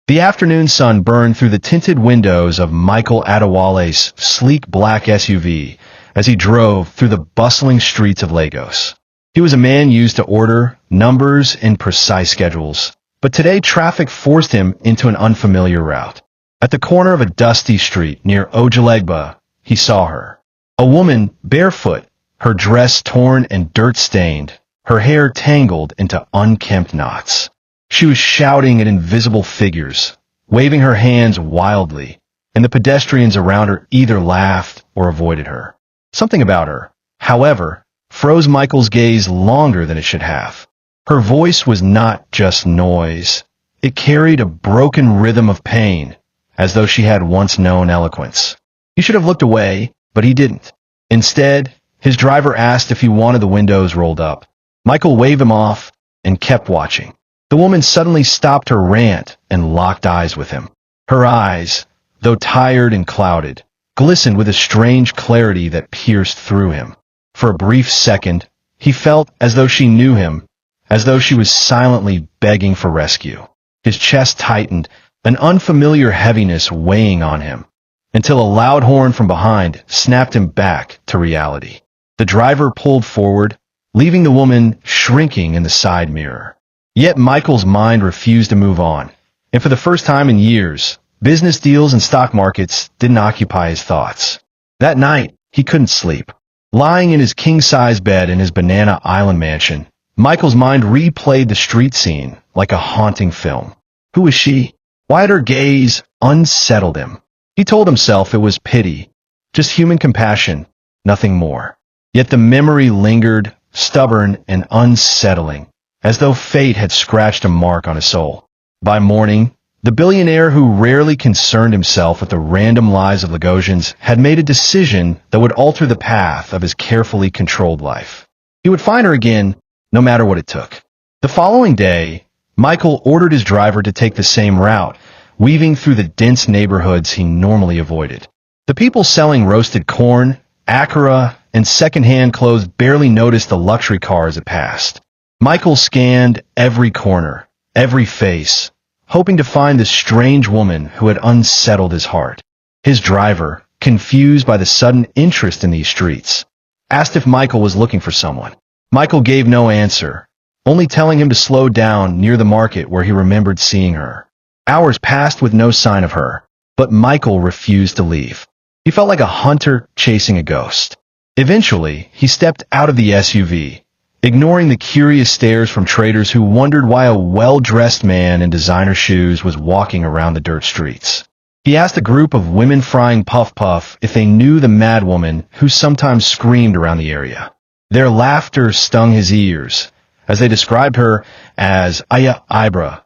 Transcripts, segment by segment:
The afternoon sun burned through the tinted windows of Michael Adewale's sleek black SUV as he drove through the bustling streets of Lagos. He was a man used to order, numbers, and precise schedules, but today traffic forced him into an unfamiliar route. At the corner of a dusty street near Ojalegba, he saw her. A woman, barefoot, her dress torn and dirt-stained, her hair tangled into unkempt knots. She was shouting at invisible figures, waving her hands wildly, and the pedestrians around her either laughed or avoided her. Something about her, however, froze Michael's gaze longer than it should have. Her voice was not just noise. It carried a broken rhythm of pain, as though she had once known eloquence. He should have looked away, but he didn't. Instead, his driver asked if he wanted the windows rolled up. Michael waved him off and kept watching. The woman suddenly stopped her rant and locked eyes with him. Her eyes, though tired and clouded, glistened with a strange clarity that pierced through him. For a brief second, he felt as though she knew him, as though she was silently begging for rescue. His chest tightened, an unfamiliar heaviness weighing on him, until a loud horn from behind snapped him back to reality. The driver pulled forward, leaving the woman shrinking in the side mirror. Yet Michael's mind refused to move on, and for the first time in years, business deals and stock markets didn't occupy his thoughts. That night, he couldn't sleep. Lying in his king-size bed in his Banana Island mansion, Michael's mind replayed the street scene like a haunting film. Who was she? Why had her gaze unsettled him? He told himself it was pity, just human compassion, nothing more. Yet the memory lingered, stubborn and unsettling, as though fate had scratched a mark on his soul. By morning, the billionaire who rarely concerned himself with the random lives of Lagosians had made a decision that would alter the path of his carefully controlled life. He would find her again, no matter what it took. The following day, Michael ordered his driver to take the same route, weaving through the dense neighborhoods he normally avoided. The people selling roasted corn, akara, and second-hand clothes barely noticed the luxury car as it passed. Michael scanned every corner, every face, hoping to find the strange woman who had unsettled his heart. His driver, confused by the sudden interest in these streets, asked if Michael was looking for someone. Michael gave no answer, only telling him to slow down near the market where he remembered seeing her. Hours passed with no sign of her, but Michael refused to leave. He felt like a hunter chasing a ghost. Eventually, he stepped out of the SUV, ignoring the curious stares from traders who wondered why a well-dressed man in designer shoes was walking around the dirt streets. He asked a group of women frying puff-puff if they knew the Madwoman who sometimes screamed around the area. Their laughter stung his ears, as they described her as Aya Ibra,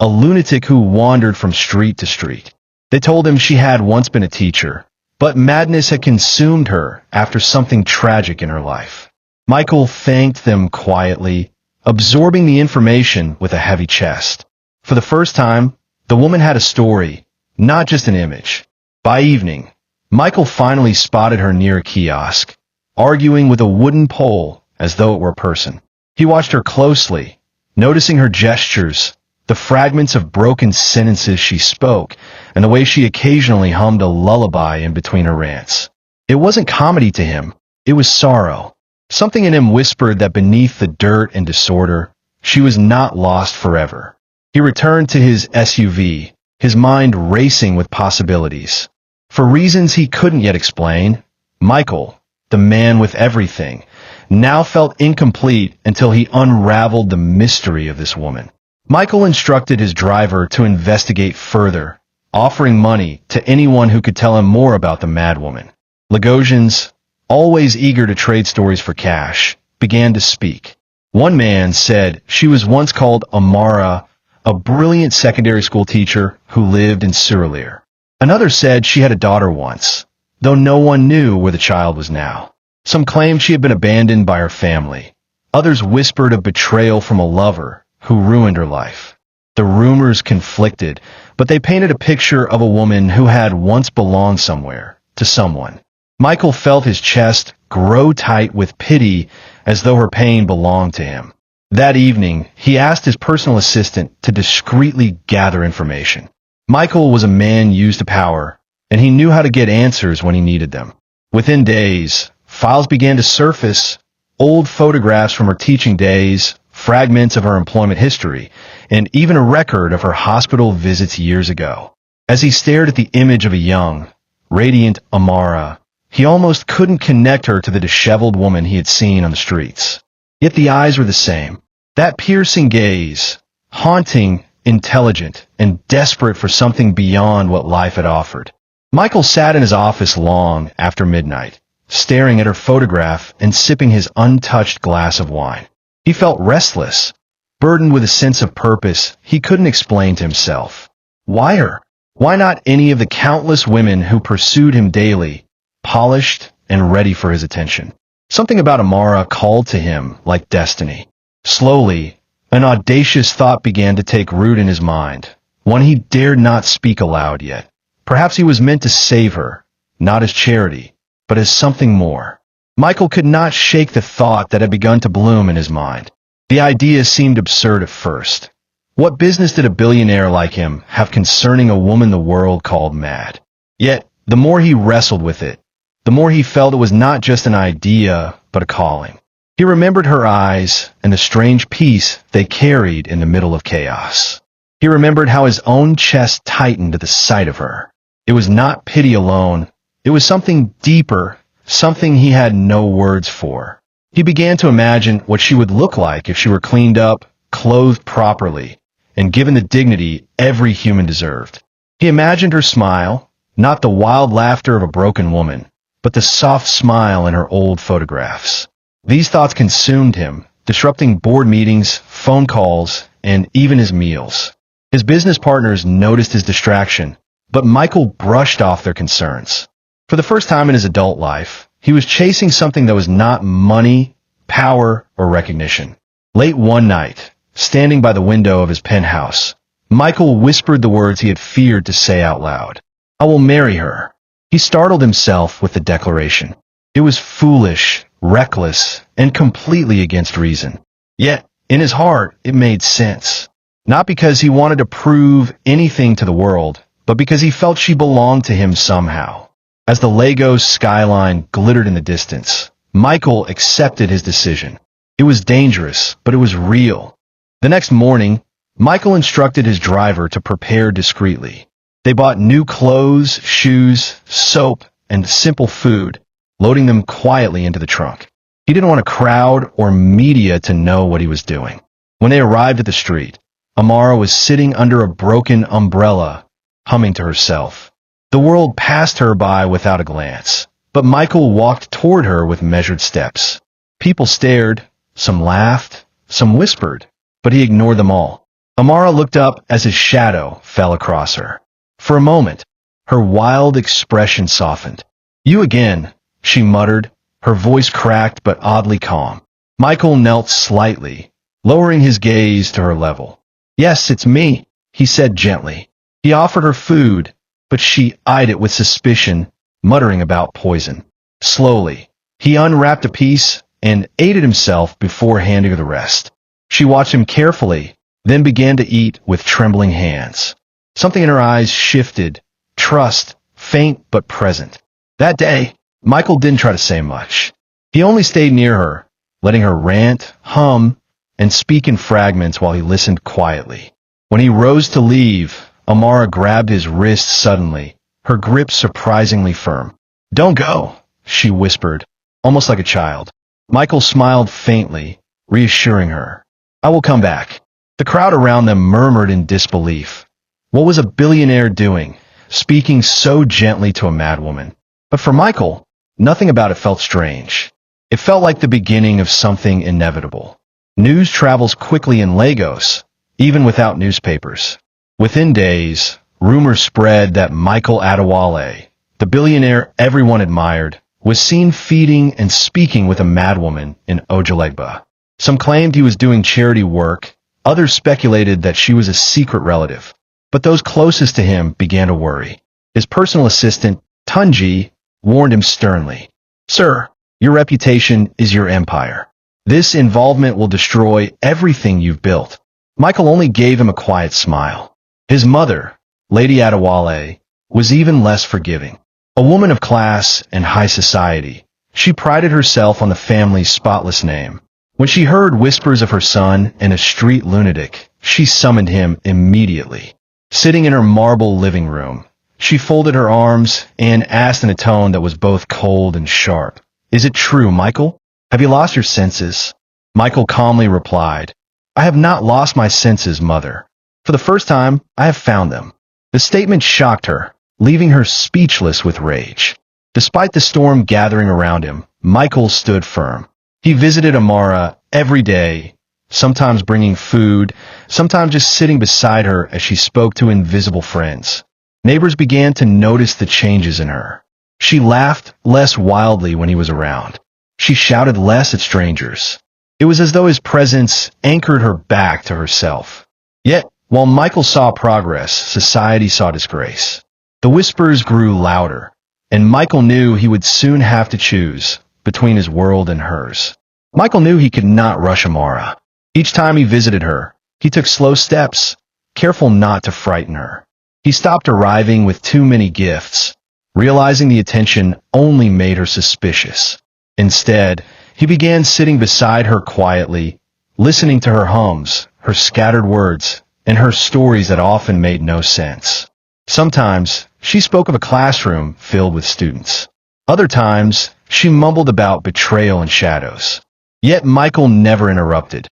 a lunatic who wandered from street to street. They told him she had once been a teacher, but madness had consumed her after something tragic in her life. Michael thanked them quietly, absorbing the information with a heavy chest. For the first time, the woman had a story, not just an image. By evening, Michael finally spotted her near a kiosk, arguing with a wooden pole as though it were a person. He watched her closely, noticing her gestures, the fragments of broken sentences she spoke, and the way she occasionally hummed a lullaby in between her rants. It wasn't comedy to him, it was sorrow. Something in him whispered that beneath the dirt and disorder, she was not lost forever. He returned to his SUV, his mind racing with possibilities. For reasons he couldn't yet explain, Michael, the man with everything, now felt incomplete until he unraveled the mystery of this woman. Michael instructed his driver to investigate further, offering money to anyone who could tell him more about the Madwoman. Lagosians, always eager to trade stories for cash, began to speak. One man said she was once called Amara, a brilliant secondary school teacher who lived in Surulere. Another said she had a daughter once, though no one knew where the child was now. Some claimed she had been abandoned by her family. Others whispered of betrayal from a lover who ruined her life. The rumors conflicted, but they painted a picture of a woman who had once belonged somewhere, to someone. Michael felt his chest grow tight with pity as though her pain belonged to him. That evening, he asked his personal assistant to discreetly gather information. Michael was a man used to power, and he knew how to get answers when he needed them. Within days, files began to surface, old photographs from her teaching days, fragments of her employment history, and even a record of her hospital visits years ago. As he stared at the image of a young, radiant Amara, he almost couldn't connect her to the disheveled woman he had seen on the streets. Yet the eyes were the same. That piercing gaze, haunting, intelligent, and desperate for something beyond what life had offered. Michael sat in his office long after midnight, staring at her photograph and sipping his untouched glass of wine. He felt restless, burdened with a sense of purpose he couldn't explain to himself. Why her? Why not any of the countless women who pursued him daily, polished and ready for his attention? Something about Amara called to him like destiny. Slowly, an audacious thought began to take root in his mind, one he dared not speak aloud yet. Perhaps he was meant to save her, not as charity, but as something more. Michael could not shake the thought that had begun to bloom in his mind. The idea seemed absurd at first. What business did a billionaire like him have concerning a woman the world called mad? Yet, the more he wrestled with it, the more he felt it was not just an idea, but a calling. He remembered her eyes and the strange peace they carried in the middle of chaos. He remembered how his own chest tightened at the sight of her. It was not pity alone. It was something deeper, something he had no words for. He began to imagine what she would look like if she were cleaned up, clothed properly, and given the dignity every human deserved. He imagined her smile, not the wild laughter of a broken woman, but the soft smile in her old photographs. These thoughts consumed him, disrupting board meetings, phone calls, and even his meals. His business partners noticed his distraction, but Michael brushed off their concerns. For the first time in his adult life, he was chasing something that was not money, power, or recognition. Late one night, standing by the window of his penthouse, Michael whispered the words he had feared to say out loud. "I will marry her." He startled himself with the declaration. It was foolish, reckless, and completely against reason. Yet, in his heart, it made sense. Not because he wanted to prove anything to the world, but because he felt she belonged to him somehow. As the Lagos skyline glittered in the distance, Michael accepted his decision. It was dangerous, but it was real. The next morning, Michael instructed his driver to prepare discreetly. They bought new clothes, shoes, soap, and simple food, loading them quietly into the trunk. He didn't want a crowd or media to know what he was doing. When they arrived at the street, Amara was sitting under a broken umbrella, humming to herself. The world passed her by without a glance, but Michael walked toward her with measured steps. People stared, some laughed, some whispered, but he ignored them all. Amara looked up as his shadow fell across her. For a moment, her wild expression softened. "You again," she muttered, her voice cracked but oddly calm. Michael knelt slightly, lowering his gaze to her level. "Yes, it's me," he said gently. He offered her food, but she eyed it with suspicion, muttering about poison. Slowly, he unwrapped a piece and ate it himself before handing her the rest. She watched him carefully, then began to eat with trembling hands. Something in her eyes shifted, trust, faint but present. That day, Michael didn't try to say much. He only stayed near her, letting her rant, hum, and speak in fragments while he listened quietly. When he rose to leave, Amara grabbed his wrist suddenly, her grip surprisingly firm. "Don't go," she whispered, almost like a child. Michael smiled faintly, reassuring her. "I will come back." The crowd around them murmured in disbelief. What was a billionaire doing, speaking so gently to a madwoman? But for Michael, nothing about it felt strange. It felt like the beginning of something inevitable. News travels quickly in Lagos, even without newspapers. Within days, rumors spread that Michael Adewale, the billionaire everyone admired, was seen feeding and speaking with a madwoman in Ojuelegba. Some claimed he was doing charity work, others speculated that she was a secret relative. But those closest to him began to worry. His personal assistant, Tunji, warned him sternly. "Sir, your reputation is your empire. This involvement will destroy everything you've built." Michael only gave him a quiet smile. His mother, Lady Adewale, was even less forgiving. A woman of class and high society, she prided herself on the family's spotless name. When she heard whispers of her son and a street lunatic, she summoned him immediately. Sitting in her marble living room, she folded her arms and asked in a tone that was both cold and sharp, "Is it true, Michael? Have you lost your senses?" Michael calmly replied, "I have not lost my senses, mother. For the first time, I have found them." The statement shocked her, leaving her speechless with rage. Despite the storm gathering around him, Michael stood firm. He visited Amara every day, sometimes bringing food, sometimes just sitting beside her as she spoke to invisible friends. Neighbors began to notice the changes in her. She laughed less wildly when he was around. She shouted less at strangers. It was as though his presence anchored her back to herself. Yet, while Michael saw progress, society saw disgrace. The whispers grew louder, and Michael knew he would soon have to choose between his world and hers. Michael knew he could not rush Amara. Each time he visited her, he took slow steps, careful not to frighten her. He stopped arriving with too many gifts, realizing the attention only made her suspicious. Instead, he began sitting beside her quietly, listening to her hums, her scattered words, and her stories that often made no sense. Sometimes, she spoke of a classroom filled with students. Other times, she mumbled about betrayal and shadows. Yet Michael never interrupted.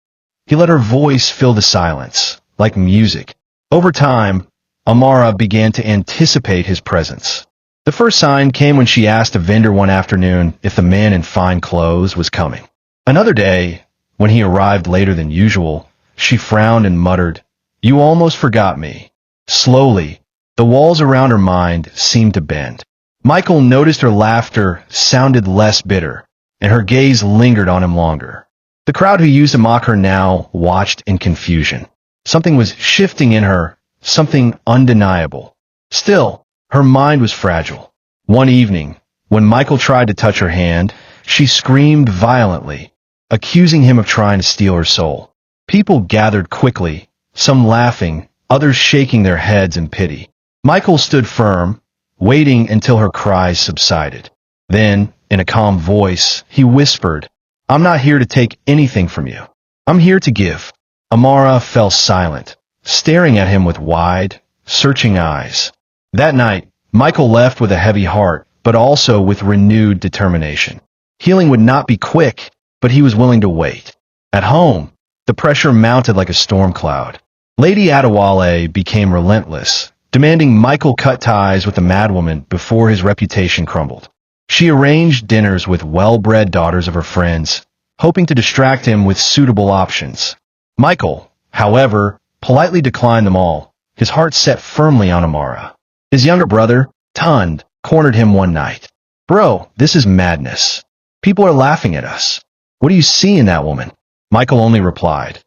He let her voice fill the silence, like music. Over time, Amara began to anticipate his presence. The first sign came when she asked a vendor one afternoon if the man in fine clothes was coming. Another day, when he arrived later than usual, she frowned and muttered, "You almost forgot me." Slowly, the walls around her mind seemed to bend. Michael noticed her laughter sounded less bitter, and her gaze lingered on him longer. The crowd who used to mock her now watched in confusion. Something was shifting in her, something undeniable. Still, her mind was fragile. One evening, when Michael tried to touch her hand, she screamed violently, accusing him of trying to steal her soul. People gathered quickly, some laughing, others shaking their heads in pity. Michael stood firm, waiting until her cries subsided. Then, in a calm voice, he whispered, "I'm not here to take anything from you. I'm here to give." Amara fell silent, staring at him with wide, searching eyes. That night, Michael left with a heavy heart, but also with renewed determination. Healing would not be quick, but he was willing to wait. At home, the pressure mounted like a storm cloud. Lady Adewale became relentless, demanding Michael cut ties with the Madwoman before his reputation crumbled. She arranged dinners with well-bred daughters of her friends, hoping to distract him with suitable options. Michael, however, politely declined them all, his heart set firmly on Amara. His younger brother, Tund, cornered him one night. "Bro, this is madness. People are laughing at us. What do you see in that woman?" Michael only replied,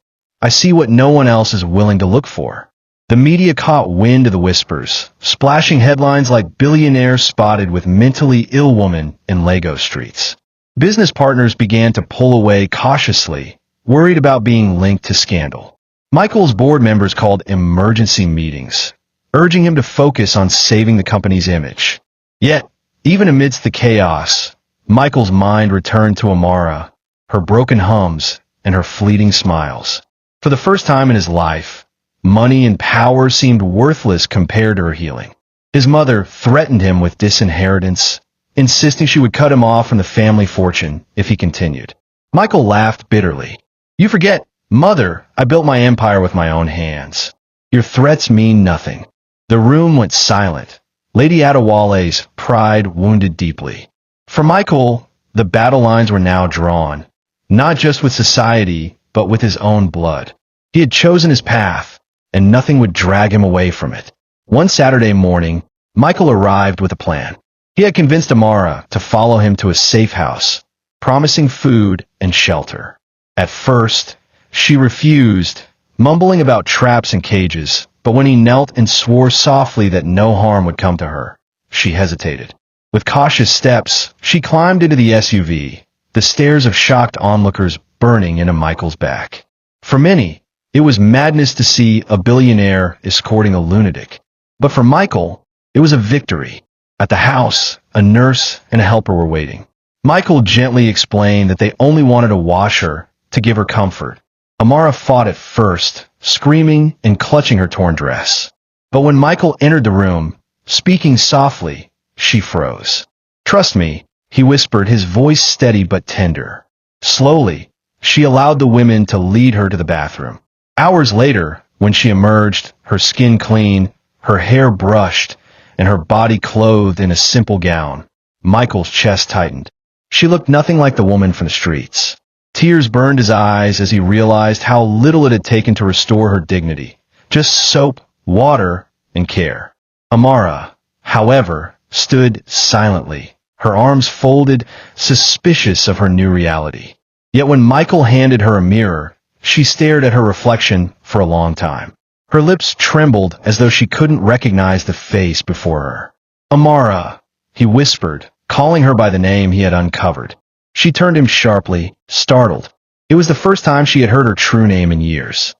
"I see what no one else is willing to look for." The media caught wind of the whispers, splashing headlines like "Billionaire spotted with mentally ill woman in Lagos streets." Business partners began to pull away cautiously, worried about being linked to scandal. Michael's board members called emergency meetings, urging him to focus on saving the company's image. Yet, even amidst the chaos, Michael's mind returned to Amara, her broken hums, and her fleeting smiles. For the first time in his life, money and power seemed worthless compared to her healing. His mother threatened him with disinheritance, insisting she would cut him off from the family fortune if he continued. Michael laughed bitterly. "You forget, Mother, I built my empire with my own hands. Your threats mean nothing." The room went silent. Lady Adewale's pride wounded deeply. For Michael, the battle lines were now drawn, not just with society, but with his own blood. He had chosen his path, and nothing would drag him away from it. One Saturday morning, Michael arrived with a plan. He had convinced Amara to follow him to a safe house, promising food and shelter. At first, she refused, mumbling about traps and cages, but when he knelt and swore softly that no harm would come to her, she hesitated. With cautious steps, she climbed into the SUV, the stares of shocked onlookers burning into Michael's back. For many, it was madness to see a billionaire escorting a lunatic. But for Michael, it was a victory. At the house, a nurse and a helper were waiting. Michael gently explained that they only wanted to wash her to give her comfort. Amara fought at first, screaming and clutching her torn dress. But when Michael entered the room, speaking softly, she froze. "Trust me," he whispered, his voice steady but tender. Slowly, she allowed the women to lead her to the bathroom. Hours later, when she emerged, her skin clean, her hair brushed, and her body clothed in a simple gown, Michael's chest tightened. She looked nothing like the woman from the streets. Tears burned his eyes as he realized how little it had taken to restore her dignity. Just soap, water, and care. Amara, however, stood silently, her arms folded, suspicious of her new reality. Yet when Michael handed her a mirror, she stared at her reflection for a long time. Her lips trembled as though she couldn't recognize the face before her. "Amara," he whispered, calling her by the name he had uncovered. She turned him sharply, startled. It was the first time she had heard her true name in years.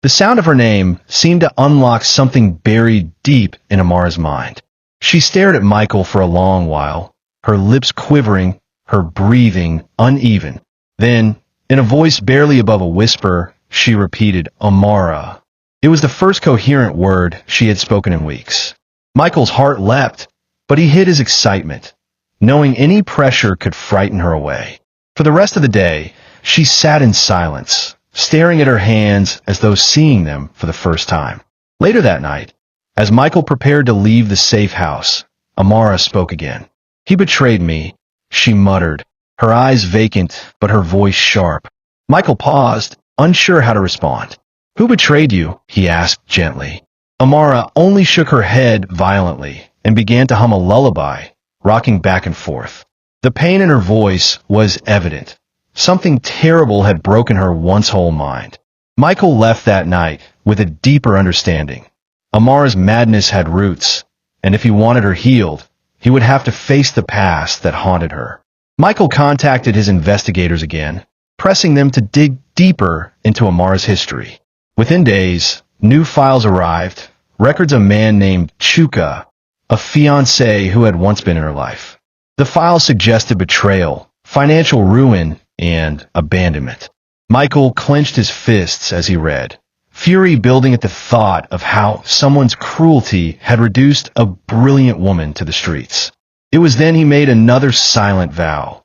The sound of her name seemed to unlock something buried deep in Amara's mind. She stared at Michael for a long while, her lips quivering, her breathing uneven. Then, in a voice barely above a whisper, she repeated, "Amara." It was the first coherent word she had spoken in weeks. Michael's heart leapt, but he hid his excitement, knowing any pressure could frighten her away. For the rest of the day, she sat in silence, staring at her hands as though seeing them for the first time. Later that night, as Michael prepared to leave the safe house, Amara spoke again. "He betrayed me," she muttered, her eyes vacant but her voice sharp. Michael paused, unsure how to respond. "Who betrayed you?" he asked gently. Amara only shook her head violently and began to hum a lullaby, rocking back and forth. The pain in her voice was evident. Something terrible had broken her once whole mind. Michael left that night with a deeper understanding. Amara's madness had roots, and if he wanted her healed, he would have to face the past that haunted her. Michael contacted his investigators again, pressing them to dig deeper into Amara's history. Within days, new files arrived, records of a man named Chuka, a fiancé who had once been in her life. The files suggested betrayal, financial ruin, and abandonment. Michael clenched his fists as he read, fury building at the thought of how someone's cruelty had reduced a brilliant woman to the streets. It was then he made another silent vow.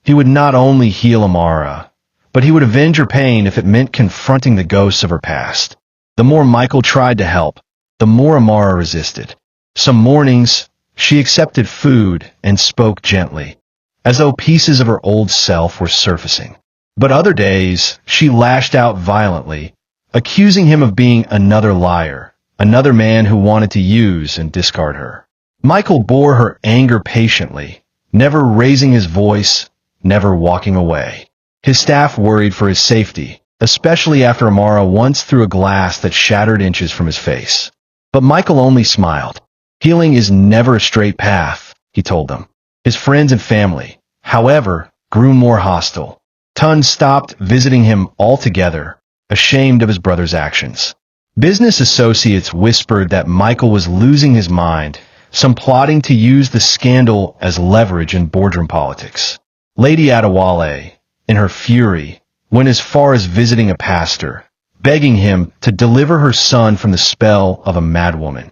He would not only heal Amara, but he would avenge her pain if it meant confronting the ghosts of her past. The more Michael tried to help, the more Amara resisted. Some mornings, she accepted food and spoke gently, as though pieces of her old self were surfacing. But other days, she lashed out violently, accusing him of being another liar, another man who wanted to use and discard her. Michael bore her anger patiently, never raising his voice, never walking away. His staff worried for his safety, especially after Amara once threw a glass that shattered inches from his face. But Michael only smiled. "Healing is never a straight path," he told them. His friends and family, however, grew more hostile. Tun stopped visiting him altogether, ashamed of his brother's actions. Business associates whispered that Michael was losing his mind, some plotting to use the scandal as leverage in boardroom politics. Lady Adewale, in her fury, went as far as visiting a pastor, begging him to deliver her son from the spell of a madwoman.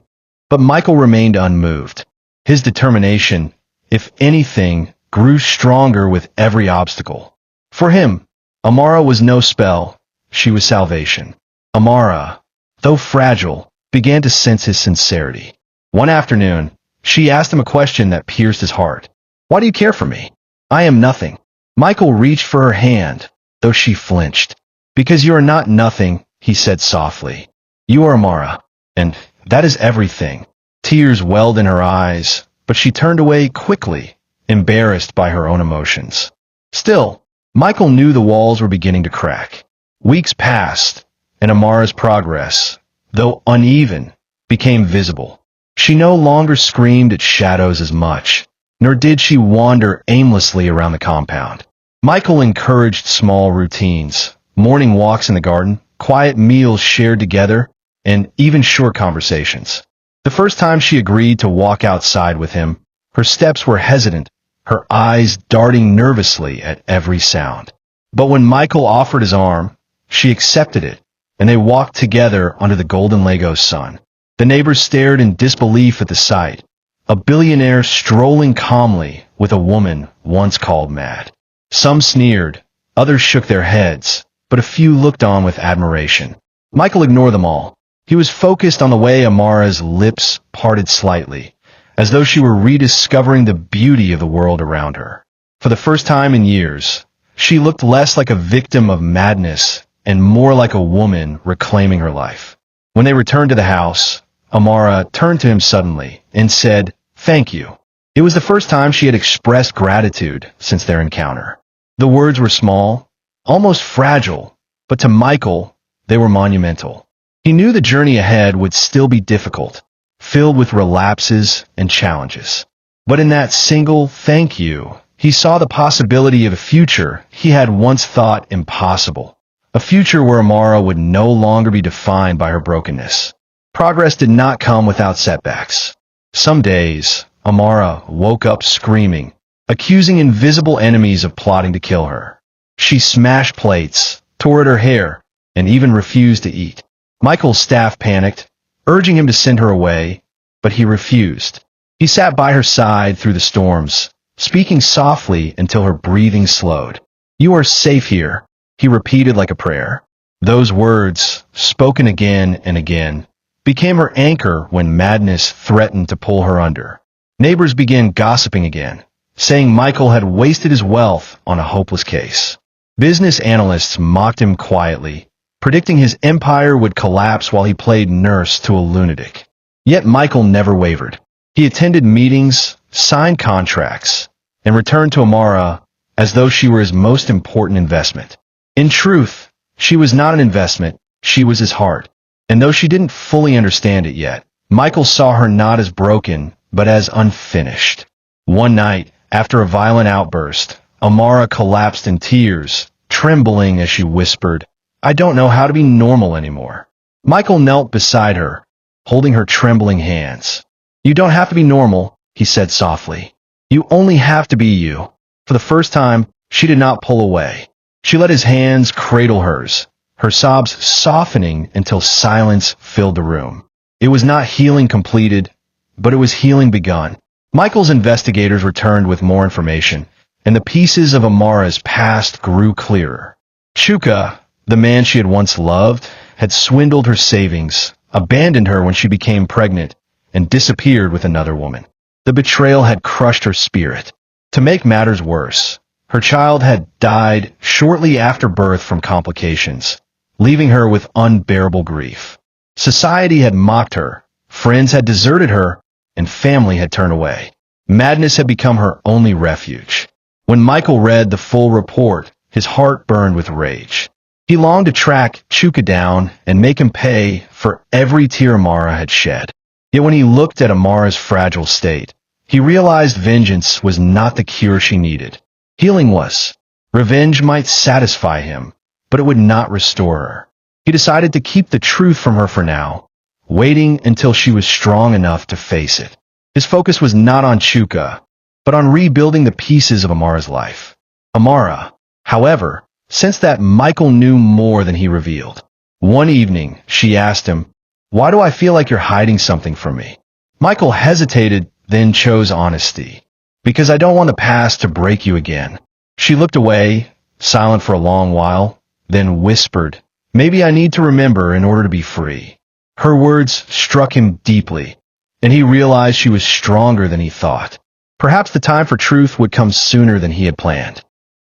But Michael remained unmoved. His determination, if anything, grew stronger with every obstacle. For him, Amara was no spell, she was salvation. Amara, though fragile, began to sense his sincerity. One afternoon, she asked him a question that pierced his heart. "Why do you care for me?" "I am nothing." Michael reached for her hand, though she flinched. "Because you are not nothing," he said softly. "You are Amara, and that is everything." Tears welled in her eyes, but she turned away quickly, embarrassed by her own emotions. Still, Michael knew the walls were beginning to crack. Weeks passed, and Amara's progress, though uneven, became visible. She no longer screamed at shadows as much, nor did she wander aimlessly around the compound. Michael encouraged small routines, morning walks in the garden, quiet meals shared together, and even short conversations. The first time she agreed to walk outside with him, her steps were hesitant, her eyes darting nervously at every sound. But when Michael offered his arm, she accepted it, and they walked together under the golden Lego sun. The neighbors stared in disbelief at the sight, a billionaire strolling calmly with a woman once called mad. Some sneered, others shook their heads, but a few looked on with admiration. Michael ignored them all. He was focused on the way Amara's lips parted slightly, as though she were rediscovering the beauty of the world around her. For the first time in years, she looked less like a victim of madness and more like a woman reclaiming her life. When they returned to the house, Amara turned to him suddenly and said, "Thank you." It was the first time she had expressed gratitude since their encounter. The words were small, almost fragile, but to Michael, they were monumental. He knew the journey ahead would still be difficult, filled with relapses and challenges. But in that single thank you, he saw the possibility of a future he had once thought impossible. A future where Amara would no longer be defined by her brokenness. Progress did not come without setbacks. Some days, Amara woke up screaming, accusing invisible enemies of plotting to kill her. She smashed plates, tore at her hair, and even refused to eat. Michael's staff panicked, urging him to send her away, but he refused. He sat by her side through the storms, speaking softly until her breathing slowed. "You are safe here," he repeated like a prayer. Those words, spoken again and again, became her anchor when madness threatened to pull her under. Neighbors began gossiping again, saying Michael had wasted his wealth on a hopeless case. Business analysts mocked him quietly, predicting his empire would collapse while he played nurse to a lunatic. Yet Michael never wavered. He attended meetings, signed contracts, and returned to Amara as though she were his most important investment. In truth, she was not an investment, she was his heart. And though she didn't fully understand it yet, Michael saw her not as broken, but as unfinished. One night, after a violent outburst, Amara collapsed in tears, trembling as she whispered, "I don't know how to be normal anymore." Michael knelt beside her, holding her trembling hands. "You don't have to be normal," he said softly. "You only have to be you." For the first time, she did not pull away. She let his hands cradle hers, her sobs softening until silence filled the room. It was not healing completed, but it was healing begun. Michael's investigators returned with more information, and the pieces of Amara's past grew clearer. Chuka, the man she had once loved, had swindled her savings, abandoned her when she became pregnant, and disappeared with another woman. The betrayal had crushed her spirit. To make matters worse, her child had died shortly after birth from complications, leaving her with unbearable grief. Society had mocked her, friends had deserted her, and family had turned away. Madness had become her only refuge. When Michael read the full report, his heart burned with rage. He longed to track Chuka down and make him pay for every tear Amara had shed. Yet when he looked at Amara's fragile state, he realized vengeance was not the cure she needed. Healing was. Revenge might satisfy him, but it would not restore her. He decided to keep the truth from her for now, waiting until she was strong enough to face it. His focus was not on Chuka, but on rebuilding the pieces of Amara's life. Amara, however, sensed that Michael knew more than he revealed. One evening, she asked him, "Why do I feel like you're hiding something from me?" Michael hesitated, then chose honesty. "Because I don't want the past to break you again." She looked away, silent for a long while, then whispered, "Maybe I need to remember in order to be free." Her words struck him deeply, and he realized she was stronger than he thought. Perhaps the time for truth would come sooner than he had planned.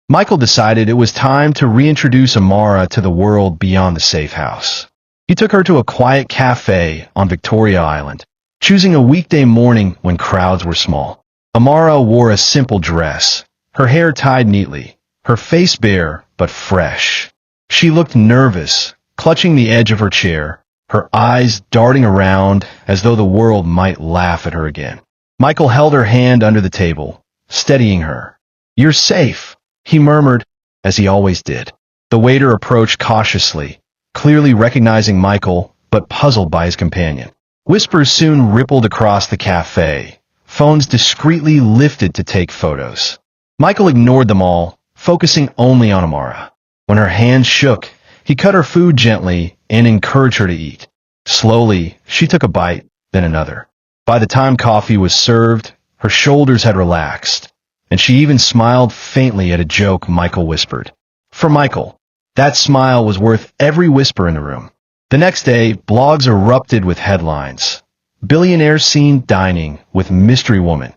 Michael decided it was time to reintroduce Amara to the world beyond the safe house. He took her to a quiet cafe on Victoria Island, choosing a weekday morning when crowds were small. Amara wore a simple dress, her hair tied neatly, her face bare but fresh. She looked nervous, clutching the edge of her chair, her eyes darting around as though the world might laugh at her again. Michael held her hand under the table, steadying her. "You're safe," he murmured, as he always did. The waiter approached cautiously, clearly recognizing Michael, but puzzled by his companion. Whispers soon rippled across the cafe, phones discreetly lifted to take photos. Michael ignored them all, focusing only on Amara. When her hands shook, he cut her food gently and encouraged her to eat. Slowly, she took a bite, then another. By the time coffee was served, her shoulders had relaxed, and she even smiled faintly at a joke Michael whispered. For Michael, that smile was worth every whisper in the room. The next day, blogs erupted with headlines. Billionaire seen dining with mystery woman.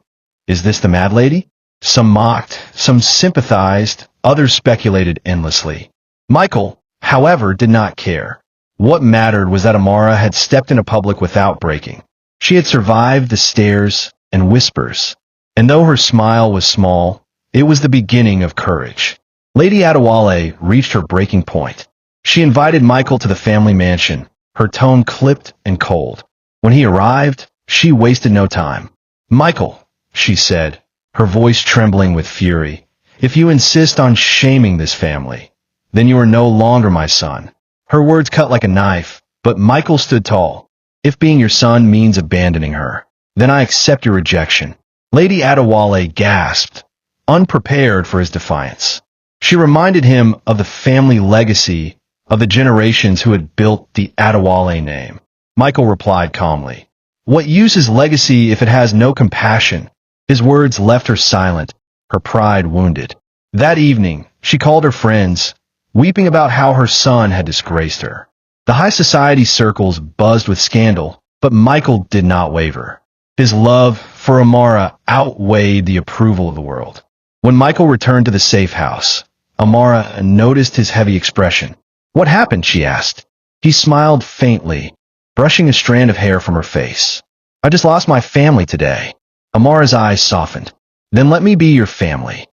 Is this the mad lady? Some mocked, some sympathized, others speculated endlessly. Michael, however, did not care. What mattered was that Amara had stepped into public without breaking. She had survived the stares and whispers. And though her smile was small, it was the beginning of courage. Lady Adewale reached her breaking point. She invited Michael to the family mansion, her tone clipped and cold. When he arrived, she wasted no time. Michael, she said, her voice trembling with fury, if you insist on shaming this family, then you are no longer my son. Her words cut like a knife, but Michael stood tall. If being your son means abandoning her, then I accept your rejection. Lady Adewale gasped, unprepared for his defiance. She reminded him of the family legacy of the generations who had built the Adewale name. Michael replied calmly, what use is legacy if it has no compassion? His words left her silent, her pride wounded. That evening, she called her friends, weeping about how her son had disgraced her. The high society circles buzzed with scandal, but Michael did not waver. His love for Amara outweighed the approval of the world. When Michael returned to the safe house, Amara noticed his heavy expression. What happened? She asked. He smiled faintly, brushing a strand of hair from her face. I just lost my family today. Amara's eyes softened. Then let me be your family.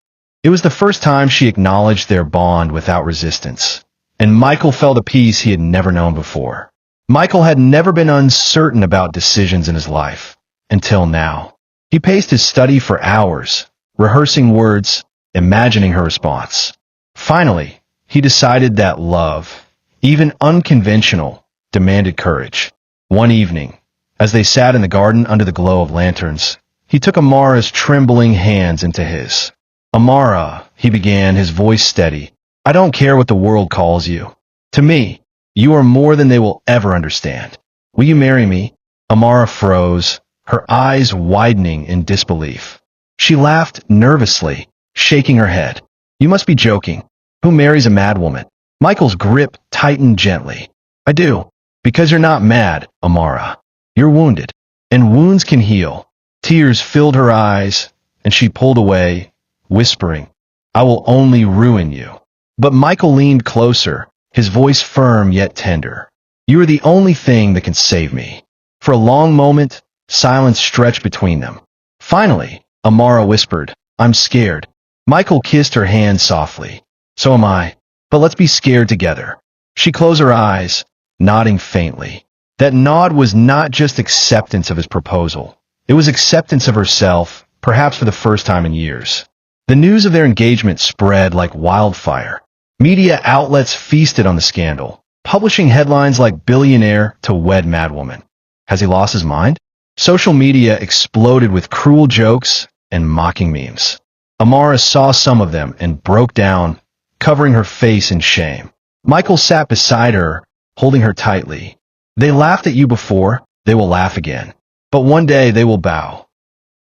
It was the first time she acknowledged their bond without resistance, and Michael felt a peace he had never known before. Michael had never been uncertain about decisions in his life, until now. He paced his study for hours, rehearsing words, imagining her response. Finally, he decided that love, even unconventional, demanded courage. One evening, as they sat in the garden under the glow of lanterns, he took Amara's trembling hands into his. Amara, he began, his voice steady, I don't care what the world calls you. To me, you are more than they will ever understand. Will you marry me? Amara froze, her eyes widening in disbelief. She laughed nervously, shaking her head. You must be joking. Who marries a madwoman? Michael's grip tightened gently. I do. Because you're not mad, Amara. You're wounded. And wounds can heal. Tears filled her eyes, and she pulled away, whispering, I will only ruin you. But Michael leaned closer, his voice firm yet tender. You are the only thing that can save me. For a long moment, silence stretched between them. Finally, Amara whispered, I'm scared. Michael kissed her hand softly. So am I. But let's be scared together. She closed her eyes, nodding faintly. That nod was not just acceptance of his proposal. It was acceptance of herself, perhaps for the first time in years. The news of their engagement spread like wildfire. Media outlets feasted on the scandal, publishing headlines like Billionaire to wed Madwoman. Has he lost his mind? Social media exploded with cruel jokes and mocking memes. Amara saw some of them and broke down, covering her face in shame. Michael sat beside her, holding her tightly. They laughed at you before, they will laugh again. But one day they will bow.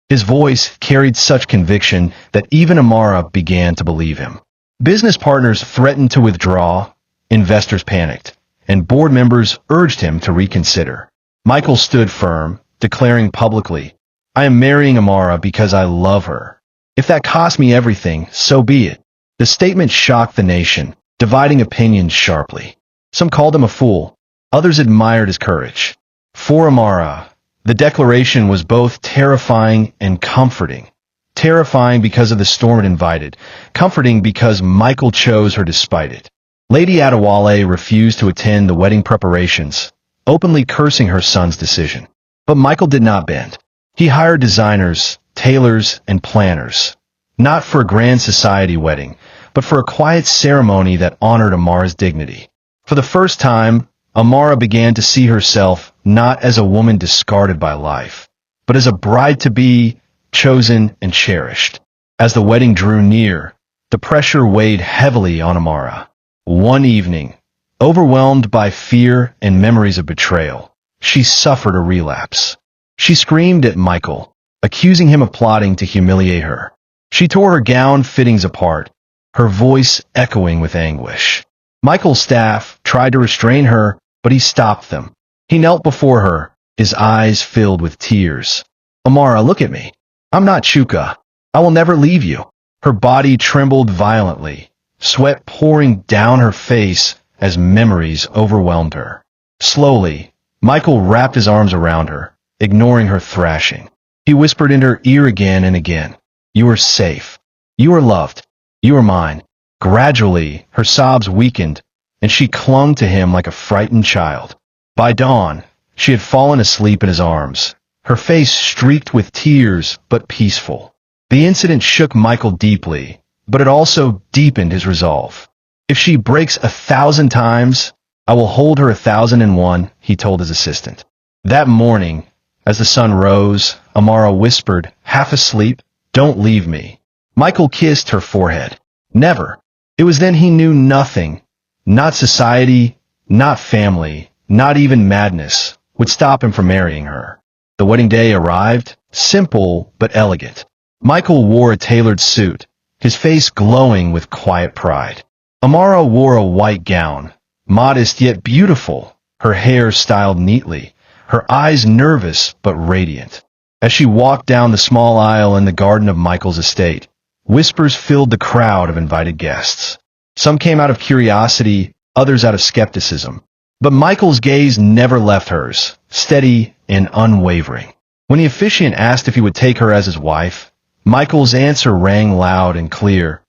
His voice carried such conviction that even Amara began to believe him. Business partners threatened to withdraw, investors panicked, and board members urged him to reconsider. Michael stood firm, declaring publicly, I am marrying Amara because I love her. If that costs me everything, so be it. The statement shocked the nation, dividing opinions sharply. Some called him a fool, others admired his courage. For Amara, the declaration was both terrifying and comforting. Terrifying because of the storm it invited, comforting because Michael chose her despite it. Lady Adewale refused to attend the wedding preparations, openly cursing her son's decision. But Michael did not bend. He hired designers, tailors, and planners, not for a grand society wedding, but for a quiet ceremony that honored Amara's dignity. For the first time, Amara began to see herself not as a woman discarded by life, but as a bride-to-be, chosen and cherished. As the wedding drew near, the pressure weighed heavily on Amara. One evening, overwhelmed by fear and memories of betrayal, she suffered a relapse. She screamed at Michael, accusing him of plotting to humiliate her. She tore her gown fittings apart, her voice echoing with anguish. Michael's staff tried to restrain her, but he stopped them. He knelt before her, his eyes filled with tears. "Amara, look at me. I'm not Chuka. I will never leave you." Her body trembled violently, sweat pouring down her face as memories overwhelmed her. Slowly, Michael wrapped his arms around her, ignoring her thrashing. He whispered in her ear again and again, "You are safe. You are loved. You are mine." Gradually, her sobs weakened, and she clung to him like a frightened child. By dawn, she had fallen asleep in his arms, her face streaked with tears but peaceful. The incident shook Michael deeply, but it also deepened his resolve. "If she breaks 1,000 times, I will hold her 1,001, he told his assistant. That morning, as the sun rose, Amara whispered, half asleep, "Don't leave me." Michael kissed her forehead. Never. It was then he knew nothing, not society, not family, not even madness, would stop him from marrying her. The wedding day arrived, simple but elegant. Michael wore a tailored suit, his face glowing with quiet pride. Amara wore a white gown, modest yet beautiful, her hair styled neatly, her eyes nervous but radiant. As she walked down the small aisle in the garden of Michael's estate, whispers filled the crowd of invited guests. Some came out of curiosity, others out of skepticism. But Michael's gaze never left hers, steady and unwavering. When the officiant asked if he would take her as his wife, Michael's answer rang loud and clear,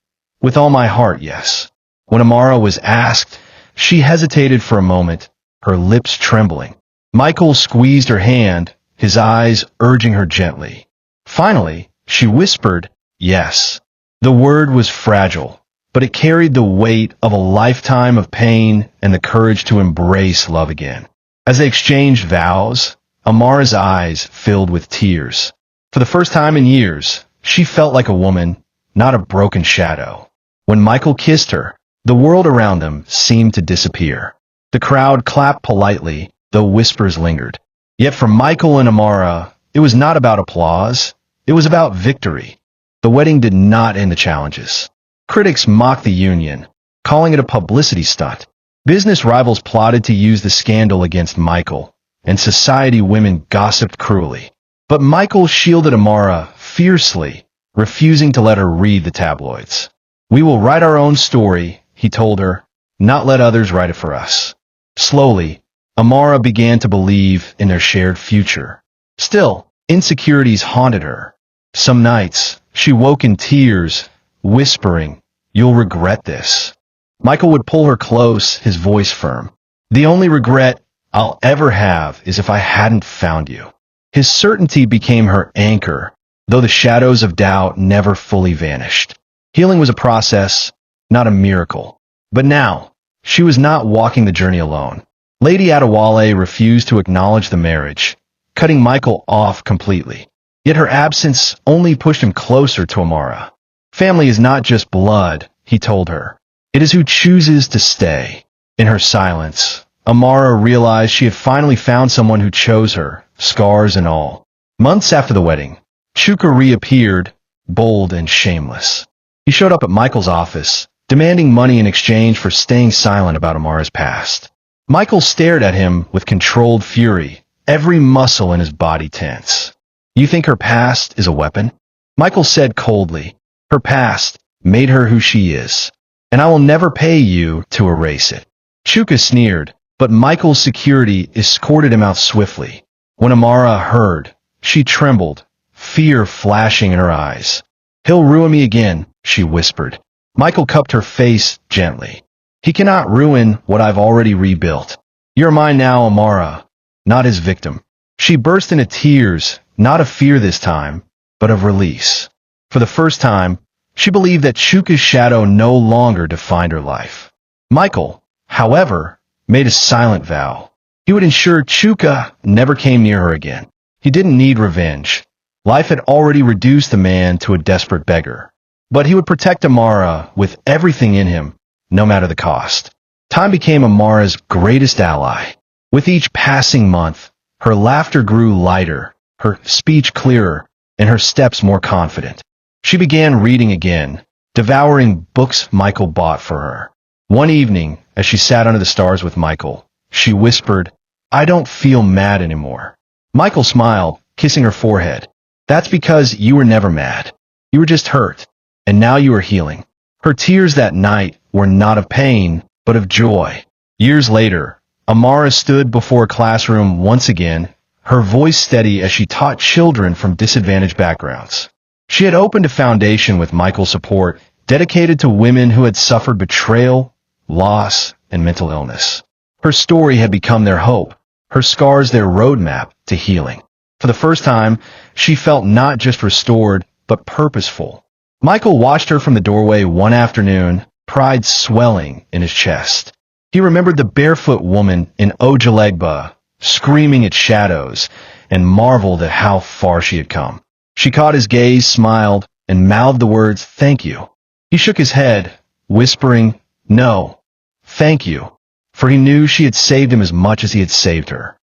"With all my heart, yes." When Amara was asked, she hesitated for a moment, her lips trembling. Michael squeezed her hand, his eyes urging her gently. Finally, she whispered, "Yes." The word was fragile, but it carried the weight of a lifetime of pain and the courage to embrace love again. As they exchanged vows, Amara's eyes filled with tears. For the first time in years, she felt like a woman, not a broken shadow. When Michael kissed her, the world around them seemed to disappear. The crowd clapped politely, though whispers lingered. Yet for Michael and Amara, it was not about applause, it was about victory. The wedding did not end the challenges. Critics mocked the union, calling it a publicity stunt. Business rivals plotted to use the scandal against Michael, and society women gossiped cruelly. But Michael shielded Amara fiercely, refusing to let her read the tabloids. "We will write our own story," he told her, "not let others write it for us." Slowly, Amara began to believe in their shared future. Still, insecurities haunted her. Some nights, she woke in tears, whispering, "You'll regret this." Michael would pull her close, his voice firm. "The only regret I'll ever have is if I hadn't found you." His certainty became her anchor, though the shadows of doubt never fully vanished. Healing was a process, not a miracle. But now, she was not walking the journey alone. Lady Adewale refused to acknowledge the marriage, cutting Michael off completely. Yet her absence only pushed him closer to Amara. "Family is not just blood," he told her. "It is who chooses to stay." In her silence, Amara realized she had finally found someone who chose her, scars and all. Months after the wedding, Chuka reappeared, bold and shameless. He showed up at Michael's office, demanding money in exchange for staying silent about Amara's past. Michael stared at him with controlled fury, every muscle in his body tense. "You think her past is a weapon?" Michael said coldly. "Her past made her who she is, and I will never pay you to erase it." Chuka sneered, but Michael's security escorted him out swiftly. When Amara heard, she trembled, fear flashing in her eyes. "He'll ruin me again," she whispered. Michael cupped her face gently. "He cannot ruin what I've already rebuilt. You're mine now, Amara, not his victim." She burst into tears, not of fear this time, but of release. For the first time, she believed that Chuka's shadow no longer defined her life. Michael, however, made a silent vow. He would ensure Chuka never came near her again. He didn't need revenge. Life had already reduced the man to a desperate beggar. But he would protect Amara with everything in him, no matter the cost. Time became Amara's greatest ally. With each passing month, her laughter grew lighter, her speech clearer, and her steps more confident. She began reading again, devouring books Michael bought for her. One evening, as she sat under the stars with Michael, she whispered, "I don't feel mad anymore." Michael smiled, kissing her forehead. "That's because you were never mad. You were just hurt, and now you are healing." Her tears that night were not of pain, but of joy. Years later, Amara stood before a classroom once again, her voice steady as she taught children from disadvantaged backgrounds. She had opened a foundation with Michael's support, dedicated to women who had suffered betrayal, loss, and mental illness. Her story had become their hope, her scars their roadmap to healing. For the first time, she felt not just restored, but purposeful. Michael watched her from the doorway one afternoon, pride swelling in his chest. He remembered the barefoot woman in Ojalegba, screaming at shadows, and marveled at how far she had come. She caught his gaze, smiled, and mouthed the words, "Thank you." He shook his head, whispering, "No, thank you," for he knew she had saved him as much as he had saved her.